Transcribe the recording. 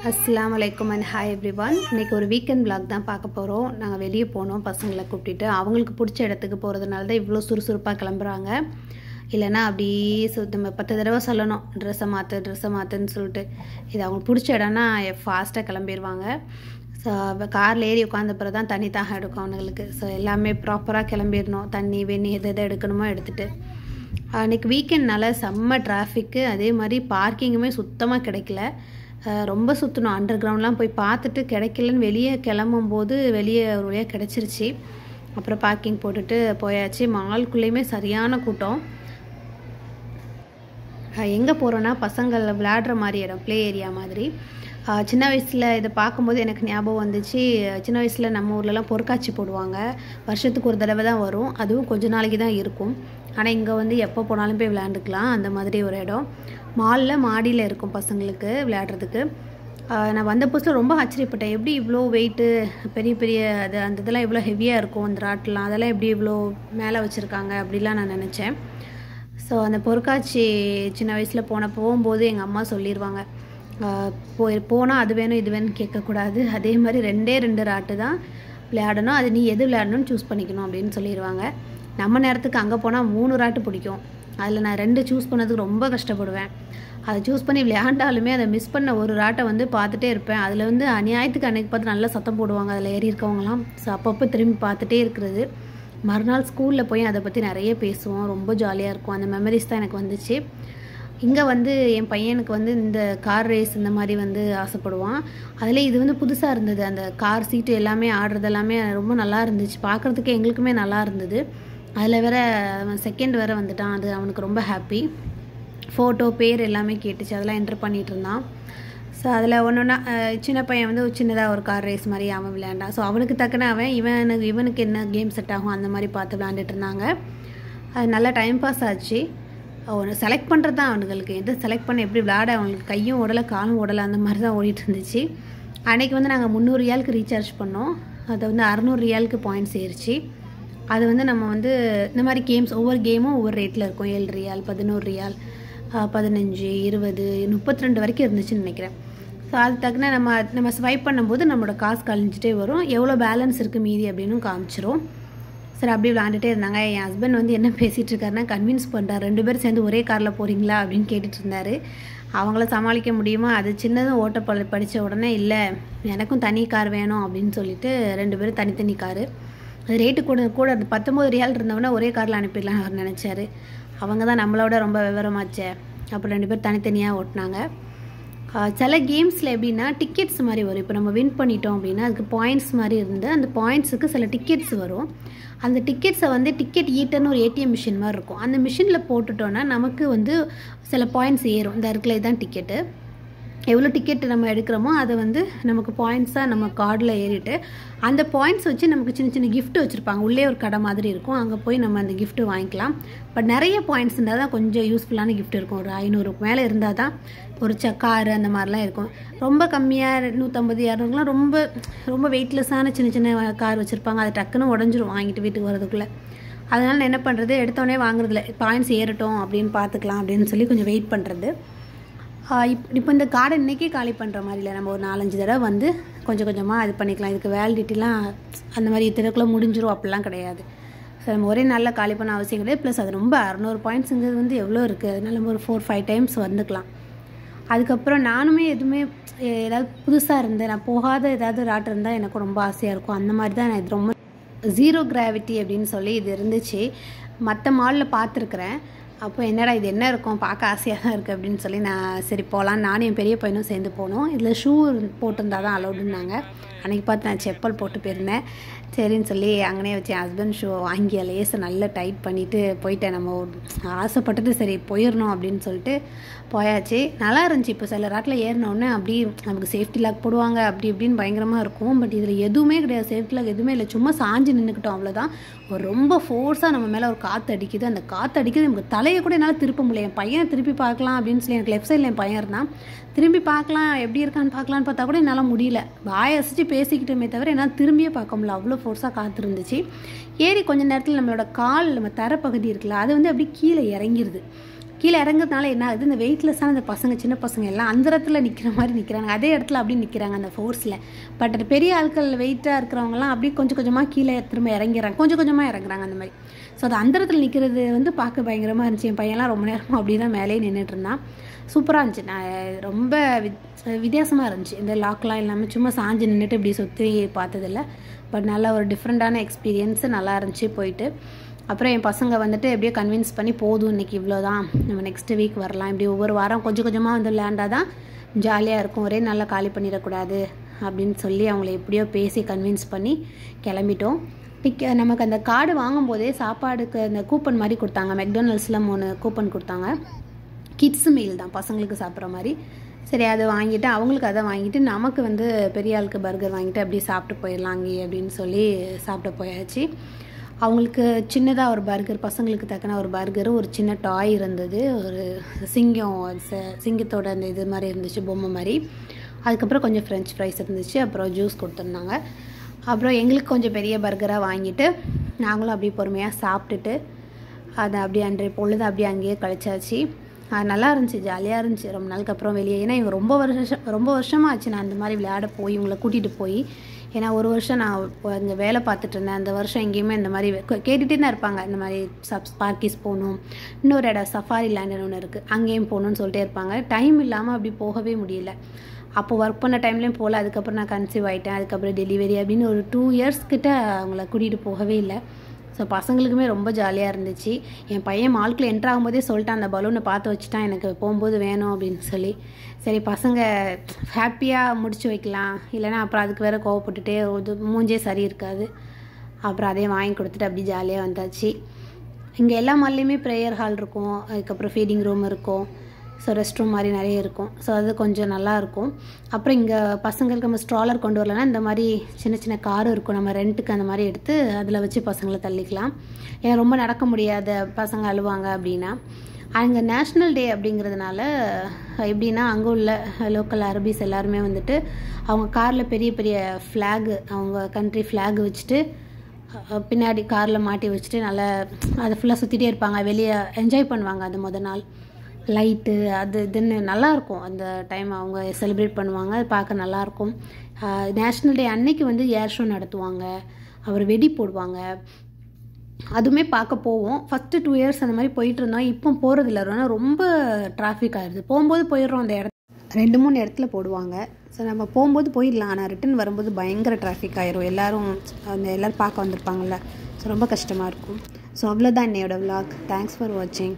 அஸ்ஸலாமு அலைக்கும் and hi everyone. இன்றைக்கி ஒரு வீக்கெண்ட் vlog தான் பார்க்க போகிறோம். நாங்கள் வெளியே போனோம் பசங்களை கூப்பிட்டுட்டு. அவங்களுக்கு பிடிச்ச இடத்துக்கு போகிறதுனால தான் இவ்வளோ சுறுசுறுப்பாக கிளம்புறாங்க. இல்லைனா அப்படியே நம்ம 10 தடவை சொல்லணும் ட்ரெஸ்ஸை மாற்றுன்னு சொல்லிட்டு. இது அவங்களுக்கு பிடிச்ச இடம்னா ஃபாஸ்ட்டாக கிளம்பிடுவாங்க. ஸோ காரில் ஏறி உட்காந்த பிறகு தான் தண்ணி தாகம் எடுக்கும் அவங்களுக்கு. ஸோ எல்லாமே ப்ராப்பராக கிளம்பிடணும். தண்ணி வெண்ணி எது எடுக்கணுமோ எடுத்துகிட்டு. அன்றைக்கி வீக்கெண்ட்னால செம்ம டிராஃபிக்கு. அதே மாதிரி பார்க்கிங்குமே சுத்தமாக கிடைக்கல. ரொம்ப சுற்றணும். அண்டர் கிரவுண்ட்லாம் போய் பார்த்துட்டு கிடைக்கலன்னு வெளியே கிளம்பும்போது வெளியே ஒரு வழியாக கிடச்சிருச்சு. அப்புறம் பார்க்கிங் போட்டுட்டு போயாச்சு. மால்குள்ளேயுமே சரியான கூட்டம். எங்கே போகிறோன்னா பசங்கள் விளையாடுற மாதிரி இடம், ப்ளே ஏரியா மாதிரி. சின்ன வயசில் இதை பார்க்கும்போது எனக்கு ஞாபகம் வந்துச்சு. சின்ன வயசில் நம்ம ஊர்லலாம் பொருட்காட்சி போடுவாங்க. வருஷத்துக்கு ஒரு தடவை தான் வரும். அதுவும் கொஞ்ச நாளைக்கு தான் இருக்கும். ஆனால் இங்கே வந்து எப்போ போனாலும் போய் விளையாண்டுக்கலாம். அந்த மாதிரி ஒரு இடம். மாலில் மாடியில் இருக்கும் பசங்களுக்கு விளையாடுறதுக்கு. நான் வந்த புதுசில் ரொம்ப ஆச்சரியப்பட்டேன். எப்படி இவ்வளோ வெயிட்டு, பெரிய பெரிய அந்த இதெல்லாம் இவ்வளோ ஹெவியாக இருக்கும். அந்த ராட்டெலாம் அதெல்லாம் எப்படி இவ்வளோ மேலே வச்சுருக்காங்க அப்படிலாம் நான் நினச்சேன். ஸோ அந்த பொருட்காட்சி சின்ன வயசில் போகும்போது எங்கள் அம்மா சொல்லிடுவாங்க, போனால் அது வேணும் இது வேணும்னு கேட்கக்கூடாது. அதே மாதிரி 2 ராட்டு தான் விளையாடணும். அது நீ எது விளையாடணும்னு சூஸ் பண்ணிக்கணும் அப்படின்னு சொல்லிடுவாங்க. நம்ம நேரத்துக்கு அங்கே போனால் 3 ராட்டு பிடிக்கும். அதில் நான் 2 சூஸ் பண்ணதுக்கு ரொம்ப கஷ்டப்படுவேன். அதை சூஸ் பண்ணி விளையாண்டாலுமே அதை மிஸ் பண்ண ஒரு ராட்டை வந்து பார்த்துட்டே இருப்பேன். அதில் வந்து அநியாயத்துக்கு அன்றைக்கி பார்த்து நல்லா சத்தம் போடுவாங்க அதில் ஏறி இருக்கவங்களாம். ஸோ அப்பப்போ திரும்பி பார்த்துட்டே இருக்கிறது. மறுநாள் ஸ்கூலில் போய் அதை பற்றி நிறைய பேசுவோம். ரொம்ப ஜாலியாக இருக்கும். அந்த மெமரிஸ் தான் எனக்கு வந்துச்சு. இங்கே வந்து என் பையனுக்கு வந்து இந்த கார் ரேஸ் இந்த மாதிரி வந்து ஆசைப்படுவான். அதில் இது வந்து புதுசாக இருந்தது. அந்த கார் சீட்டு எல்லாமே ஆடுறது எல்லாமே ரொம்ப நல்லா இருந்துச்சு. பார்க்குறதுக்கு எங்களுக்குமே நல்லா இருந்தது. அதில் வேற அவன் செகண்ட் வேறு வந்துட்டான். அது அவனுக்கு ரொம்ப ஹாப்பி. ஃபோட்டோ பேர் எல்லாமே கேட்டுச்சு. அதெல்லாம் என்ட்ரு பண்ணிகிட்டு இருந்தான். ஸோ அதில் ஒன்றுன்னா சின்ன பையன் வந்து சின்னதாக ஒரு கார் ரேஸ் மாதிரி அவன் விளையாண்டான். ஸோ அவனுக்கு தக்கன அவன் இவனுக்கு என்ன கேம் செட் ஆகும் அந்த மாதிரி பார்த்து விளையாண்டுட்டு இருந்தாங்க. அது நல்லா டைம் பாஸ் ஆச்சு. ஒன்று செலக்ட் பண்ணுறது தான் அவனுங்களுக்கு. எது செலக்ட் பண்ண எப்படி விளையாட அவங்களுக்கு கையும் ஓடலை காலும் ஓடலை அந்த மாதிரி தான் ஓடிட்டு இருந்துச்சு. அன்றைக்கி வந்து நாங்கள் 300 ரியாலுக்கு ரீசார்ஜ் பண்ணோம். அதை வந்து 600 ரியாலுக்கு பாயிண்ட்ஸ் ஏறிச்சு. அது வந்து நம்ம வந்து இந்த மாதிரி கேம்ஸ் ஒவ்வொரு கேமும் ஒவ்வொரு ரேட்டில் இருக்கும். 7 ரியால், 11 ரியால், 15, 20, 32 வரைக்கும் இருந்துச்சுன்னு நினைக்கிறேன். ஸோ அது தக்கன நம்ம ஸ்வைப் பண்ணும்போது நம்மளோட காசு கழிஞ்சிட்டே வரும். எவ்வளோ பேலன்ஸ் இருக்குது மீதி அப்படின்னு காமிச்சிரும். சரி அப்படி விளாண்டுட்டே இருந்தாங்க. என் ஹஸ்பண்ட் வந்து என்ன பேசிகிட்டு இருக்காருன்னா கன்வின்ஸ் பண்ணுறாரு. 2 பேரும் சேர்ந்து ஒரே காரில் போகிறீங்களா அப்படின்னு கேட்டுட்டு இருந்தார். அவங்கள சமாளிக்க முடியுமா? அது சின்னதும் ஓட்ட படித்த உடனே இல்லை எனக்கும் தனி கார் வேணும் அப்படின்னு சொல்லிட்டு 2 பேரும் தனித்தனி காரு. அது ரேட்டு கூட அந்த 19 ரியால் இருந்தவொடனே ஒரே காரில் அனுப்பிடலான்னு அவர் நினச்சாரு. அவங்க தான் நம்மளோட ரொம்ப விவரமாச்சே. அப்புறம் 2 பேர் தனித்தனியாக ஓட்டினாங்க. சில கேம்ஸில் எப்படின்னா டிக்கெட்ஸ் மாதிரி வரும். இப்போ நம்ம வின் பண்ணிட்டோம் அப்படின்னா அதுக்கு பாயிண்ட்ஸ் மாதிரி இருந்து அந்த பாயிண்ட்ஸுக்கு சில டிக்கெட்ஸ் வரும். அந்த டிக்கெட்ஸை வந்து டிக்கெட் ஈட்டர்னு ஒரு ஏடிஎம் மிஷின் மாதிரி இருக்கும். அந்த மிஷினில் போட்டுட்டோன்னா நமக்கு வந்து சில பாயிண்ட்ஸ் ஏறும். இந்த இருக்குல்ல இதுதான் டிக்கெட்டு. எவ்வளோ டிக்கெட் நம்ம எடுக்கிறோமோ அதை வந்து நமக்கு பாயிண்ட்ஸாக நம்ம கார்டில் ஏறிட்டு அந்த பாயிண்ட்ஸ் வச்சு நமக்கு சின்ன சின்ன கிஃப்ட்டு வச்சுருப்பாங்க. உள்ளே ஒரு கடை மாதிரி இருக்கும். அங்கே போய் நம்ம அந்த கிஃப்ட்டு வாங்கிக்கலாம். பட் நிறைய பாயிண்ட்ஸ் இருந்தால் தான் கொஞ்சம் யூஸ்ஃபுல்லான கிஃப்ட் இருக்கும். ஒரு 500க்கு மேலே இருந்தால் தான் ஒரு காரு அந்த மாதிரிலாம் இருக்கும். ரொம்ப கம்மியாக 150, 200லாம் ரொம்ப வெயிட்லெஸ்ஸான சின்ன கார் வச்சுருப்பாங்க. அது டக்குன்னு உடஞ்சிரும் வாங்கிட்டு வீட்டுக்கு வரதுக்குள்ளே. அதனால் நான் என்ன பண்ணுறது, எடுத்தோடனே வாங்குறதில்ல. பாயிண்ட்ஸ் ஏறட்டும் அப்படின்னு பார்த்துக்கலாம் அப்படின்னு சொல்லி கொஞ்சம் வெயிட் பண்ணுறது. இப்போ இந்த கார்டை இன்றைக்கே காலி பண்ணுற மாதிரி இல்லை. நம்ம ஒரு 4-5 தடவை வந்து கொஞ்சம் கொஞ்சமாக இது பண்ணிக்கலாம். இதுக்கு வேலிடிட்டிலாம் அந்த மாதிரி இத்தனைக்குள்ளே முடிஞ்சிரும் அப்படிலாம் கிடையாது. ஸோ நம்ம ஒரே நாளில் காலி பண்ண அவசியம் கிடையாது. ப்ளஸ் அது ரொம்ப 600 பாயிண்ட்ஸுங்கிறது வந்து எவ்வளோ இருக்குது. அதனால நம்ம ஒரு 4-5 டைம்ஸ் வந்துக்கலாம். அதுக்கப்புறம் நானுமே எதுவுமே ஏதாவது புதுசாக இருந்தேன், நான் போகாத ஏதாவது ராட்டு இருந்தால் எனக்கு ரொம்ப ஆசையாக இருக்கும். அந்த மாதிரி தான் நான் இது ரொம்ப ஜீரோ கிராவிட்டி அப்படின்னு சொல்லி இது இருந்துச்சு. மற்ற மாலில் பார்த்துருக்குறேன். அப்போ என்னடா இது என்ன இருக்கும், பார்க்க ஆசையாக தான் இருக்குது அப்படின்னு சொல்லி நான் சரி போகலாம். நானும் என் பெரிய பையனும் சேர்ந்து போனோம். இதில் ஷூ போட்டிருந்தா தான் அலௌடுன்னாங்க. அன்றைக்கி பார்த்து நான் செப்பல் போட்டு போயிருந்தேன். சரின்னு சொல்லி அங்கனே வச்சு என் ஹஸ்பண்ட் ஷூ வாங்கி லேஸை நல்லா டைட் பண்ணிவிட்டு போயிட்டேன். நம்ம ஆசைப்பட்டது சரி போயிடணும் அப்படின்னு சொல்லிட்டு போயாச்சு. நல்லா இருந்துச்சு. இப்போ சில ராட்டில் ஏறினோடனே அப்படி நமக்கு சேஃப்டி லாக் போடுவாங்க அப்படி இப்படின்னு பயங்கரமாக இருக்கும். பட் இதில் எதுவுமே கிடையாது. சேஃப்டி லாக் எதுவுமே இல்லை. சும்மா சாஞ்சு நின்றுக்கிட்டோம் அவ்வளோதான். ஒரு ரொம்ப ஃபோர்ஸாக நம்ம மேலே ஒரு காற்று அடிக்குது. அந்த காற்று அடிக்குது நமக்கு தலையை கூட என்னால் திருப்ப முடியல. என் பையனை திருப்பி பார்க்கலாம் அப்படின்னு சொல்லி எனக்கு லெஃப்ட் சைடில் என் பையன் இருந்தான். திரும்பி பார்க்கலாம் எப்படி இருக்கான்னு பார்க்கலான்னு பார்த்தா கூட என்னால் முடியல. வாயை அசைச்சு பேசிக்கிட்டோமே தவிர என்னால் திரும்பியே பார்க்க முடியல. அவ்வளோ ஃபோர்ஸாக காற்று இருந்துச்சு. ஏறி கொஞ்சம் நேரத்தில் நம்மளோட கால் நம்ம தரப்பகுதி இருக்குல்ல அது வந்து அப்படியே கீழே இறங்கிடுது. கீழே இறங்குறதுனால என்ன ஆகுது, இந்த வெயிட்லெஸ்ஸான அந்த பசங்க சின்ன பசங்க எல்லாம் அந்த இடத்துல நிற்கிற மாதிரி நிற்கிறாங்க, அதே இடத்துல அப்படி நிற்கிறாங்க அந்த ஃபோர்ஸில். பட் பெரிய ஆட்கள் வெயிட்டாக இருக்கிறவங்கலாம் அப்படியே கொஞ்சம் கொஞ்சமாக கீழே திரும்ப இறங்கிறாங்க, கொஞ்சம் கொஞ்சமாக இறங்குறாங்க அந்த மாதிரி. ஸோ அது அந்த இடத்துல நிற்கிறது வந்து பார்க்க பயங்கரமாக இருந்துச்சு. என் பையன்லாம் ரொம்ப நேரமாக அப்படி தான் மேலேயே நின்றுட்டு இருந்தான். சூப்பராக இருந்துச்சு. நான் ரொம்ப வித்தியாசமாக இருந்துச்சு. இந்த லாக்லாம் இல்லாமல் சும்மா சாஞ்சு நின்றுட்டு இப்படி சுற்றி பார்த்ததில்ல. பட் நல்ல ஒரு டிஃப்ரெண்ட்டான எக்ஸ்பீரியன்ஸு, நல்லா இருந்துச்சு போயிட்டு. அப்புறம் என் பசங்க வந்துட்டு எப்படியோ கன்வின்ஸ் பண்ணி போதும் இன்றைக்கி இவ்வளோ தான், நம்ம நெக்ஸ்ட் வீக் வரலாம், இப்படி ஒவ்வொரு வாரம் கொஞ்சம் கொஞ்சமாக வந்து விளையாண்டால் தான் ஜாலியாக இருக்கும், ஒரே நல்லா காலி பண்ணிடக்கூடாது அப்படின்னு சொல்லி அவங்கள எப்படியோ பேசி கன்வின்ஸ் பண்ணி கிளம்பிட்டோம். நமக்கு அந்த கார்டு வாங்கும்போதே சாப்பாடுக்கு அந்த கூப்பன் மாதிரி கொடுத்தாங்க. மெக்டொனால்ட்ஸில் 3 கூப்பன் கொடுத்தாங்க. கிட்ஸ் மீல் தான், பசங்களுக்கு சாப்பிட்ற மாதிரி. சரி அதை வாங்கிட்டு அவங்களுக்கு அதை வாங்கிட்டு நமக்கு வந்து பெரிய ஆளுக்கு பர்கர் வாங்கிட்டு அப்படியே சாப்பிட்டு போயிடலாம் அங்கேயே அப்படின்னு சொல்லி சாப்பிட்டு போயாச்சு. அவங்களுக்கு சின்னதாக ஒரு பர்கர், பசங்களுக்கு தக்கன ஒரு பர்கரு, ஒரு சின்ன டாய் இருந்தது, ஒரு சிங்கத்தோட அந்த இது மாதிரி இருந்துச்சு, பொம்மை மாதிரி. அதுக்கப்புறம் கொஞ்சம் ஃப்ரெஞ்ச் ஃப்ரைஸ் இருந்துச்சு, அப்புறம் ஜூஸ் கொடுத்துருந்தாங்க. அப்புறம் எங்களுக்கு கொஞ்சம் பெரிய பர்கராக வாங்கிட்டு நாங்களும் அப்படியே பொறுமையாக சாப்பிட்டுட்டு அதை அப்படியே அன்றைய பொழுது அப்படியே அங்கேயே கழிச்சாச்சு. அது நல்லா இருந்துச்சு, ஜாலியாக இருந்துச்சு. ரொம்ப நாளுக்கு அப்புறம் வெளியே, ஏன்னா இவங்க ரொம்ப வருஷமாக ஆச்சு நான் அந்த மாதிரி விளையாட போய் இவங்களை கூட்டிகிட்டு போய். ஏன்னா ஒரு வருஷம் நான் இங்கே வேலை பார்த்துட்டு இருந்தேன், அந்த வருஷம் எங்கேயுமே இந்த மாதிரி கேட்டுகிட்டே தான் இருப்பாங்க, இந்த மாதிரி ஸ்பார்க்கிஸ் போகணும், இன்னொரு இடம் சஃபாரி லேண்டுன்னு ஒன்று இருக்குது அங்கேயும் போகணுன்னு சொல்லிட்டே இருப்பாங்க. டைம் இல்லாமல் அப்படி போகவே முடியல. அப்போ ஒர்க் பண்ண டைம்லேயும் போகல. அதுக்கப்புறம் நான் கன்சீவ் ஆகிட்டேன், அதுக்கப்புறம் டெலிவரி அப்படின்னு ஒரு 2 இயர்ஸ் கிட்ட அவங்கள கூட்டிகிட்டு போகவே இல்லை. ஸோ பசங்களுக்குமே ரொம்ப ஜாலியாக இருந்துச்சு. என் பையன் மால்குள்ளே என்ட்ரு ஆகும்போதே சொல்லிட்டான், அந்த பலூனை பார்த்து வச்சுட்டான், எனக்கு போகும்போது வேணும் அப்படின்னு சொல்லி. சரி பசங்க ஹாப்பியாக முடிச்சு வைக்கலாம், இல்லைனா அப்புறம் அதுக்கு வேறு கோவப்பட்டுட்டே மூஞ்சே சரி இருக்காது. அப்புறம் அதே வாங்கி கொடுத்துட்டு அப்படி ஜாலியாக வந்தாச்சு. இங்கே எல்லா மால்லையுமே ப்ரேயர் ஹால் இருக்கும், அதுக்கப்புறம் ஃபீடிங் ரூம் இருக்கும், ஸோ ரெஸ்ட் ரூம் மாதிரி நிறைய இருக்கும். ஸோ அது கொஞ்சம் நல்லாயிருக்கும். அப்புறம் இங்கே பசங்களுக்கு நம்ம ஸ்ட்ராலர் கொண்டு வரலன்னா இந்த மாதிரி சின்ன சின்ன காரும் இருக்கும், நம்ம ரெண்ட்டுக்கு அந்த மாதிரி எடுத்து அதில் வச்சு பசங்களை தள்ளிக்கலாம். ஏன்னா ரொம்ப நடக்க முடியாத பசங்க அழுவாங்க அப்படின்னா. அங்கே நேஷ்னல் டே அப்படிங்கிறதுனால எப்படின்னா அங்கே உள்ள லோக்கல் அரபிஸ் எல்லாருமே வந்துட்டு அவங்க காரில் பெரிய பெரிய ஃப்ளாகு, அவங்க கண்ட்ரி ஃப்ளாக் வச்சுட்டு பின்னாடி காரில் மாட்டி வச்சுட்டு நல்லா அதை ஃபுல்லாக சுற்றிட்டே இருப்பாங்க, வெளியே என்ஜாய் பண்ணுவாங்க. அது மொதல் நாள் லைட்டு அது இதுன்னு நல்லாயிருக்கும். அந்த டைம் அவங்க செலிப்ரேட் பண்ணுவாங்க, அது பார்க்க நல்லாயிருக்கும். நேஷ்னல் டே அன்னைக்கு வந்து ஏர் ஷோ நடத்துவாங்க, அவர் வெடி போடுவாங்க, அதுவுமே பார்க்க போவோம். ஃபஸ்ட்டு 2 இயர்ஸ் அந்த மாதிரி போயிட்டு இருந்தோம், இப்போ போகிறதில்ல, ரொம்ப டிராஃபிக் ஆகிடுது. போகும்போது போயிடுறோம், அந்த 2-3 இடத்துல போடுவாங்க. ஸோ நம்ம போகும்போது போயிடலாம், ஆனால் ரிட்டன் வரும்போது பயங்கர டிராஃபிக் ஆகிரும், எல்லோரும் பார்க்க வந்திருப்பாங்கள்ல, ஸோ ரொம்ப கஷ்டமாக இருக்கும். ஸோ அவ்வளோதான் என்னையோட விலாக். தேங்க்ஸ் ஃபார் வாட்சிங்.